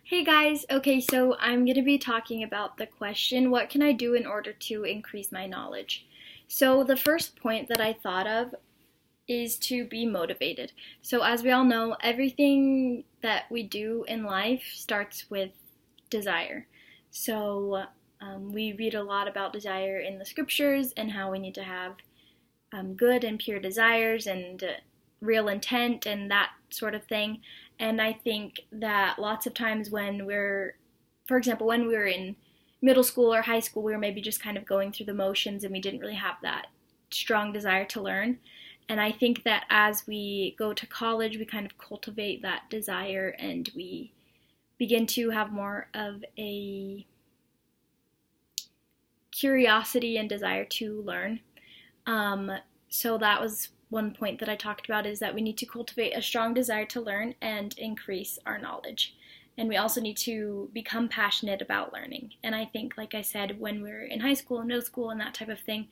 Hey guys, okay, so I'm going to be talking about the question, what can I do in order to increase my knowledge? So the first point that I thought of is to be motivated. So as we all know, everything that we do in life starts with desire. So we read a lot about desire in the scriptures and how we need to have good and pure desires and real intent and that sort of thing. And I think that lots of times for example, when we were in middle school or high school, we were maybe just kind of going through the motions and we didn't really have that strong desire to learn. And I think that as we go to college, we kind of cultivate that desire and we begin to have more of a curiosity and desire to learn. So that was one point that I talked about, is that we need to cultivate a strong desire to learn and increase our knowledge. And we also need to become passionate about learning. And I think, like I said, when we're in high school and middle school and that type of thing,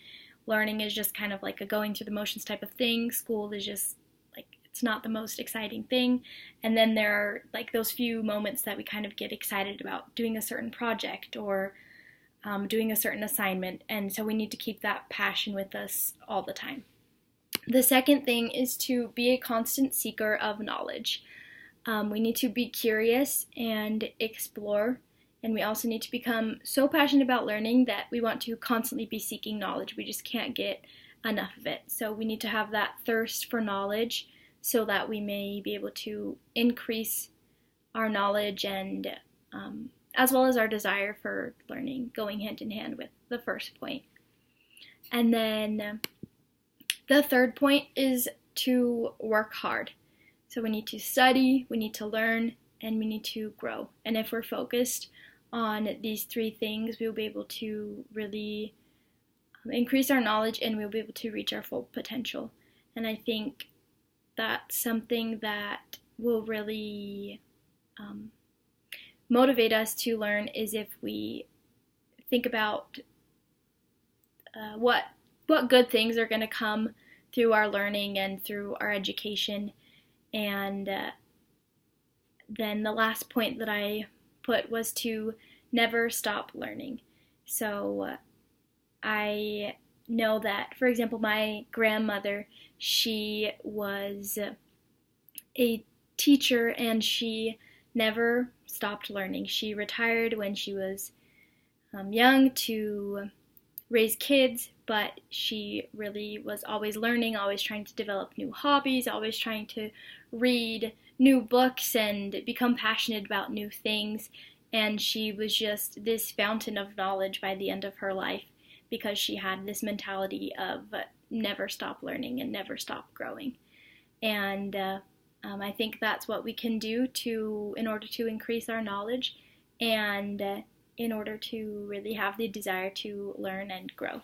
learning is just kind of like a going through the motions type of thing. School is just like, it's not the most exciting thing. And then there are like those few moments that we kind of get excited about doing a certain project or doing a certain assignment. And so we need to keep that passion with us all the time. The second thing is to be a constant seeker of knowledge. We need to be curious and explore, and we also need to become so passionate about learning that we want to constantly be seeking knowledge. We just can't get enough of it. So we need to have that thirst for knowledge so that we may be able to increase our knowledge and as well as our desire for learning, going hand in hand with the first point. And then the third point is to work hard. So we need to study, we need to learn, and we need to grow. And if we're focused on these three things, we'll be able to really increase our knowledge and we'll be able to reach our full potential. And I think that's something that will really motivate us to learn, is if we think about what good things are going to come through our learning and through our education. And then the last point that I put was to never stop learning. So I know that, for example, my grandmother, she was a teacher and she never stopped learning. She retired when she was young to raise kids, but she really was always learning, always trying to develop new hobbies, always trying to read new books and become passionate about new things. And she was just this fountain of knowledge by the end of her life because she had this mentality of never stop learning and never stop growing. And I think that's what we can do in order to increase our knowledge and in order to really have the desire to learn and grow.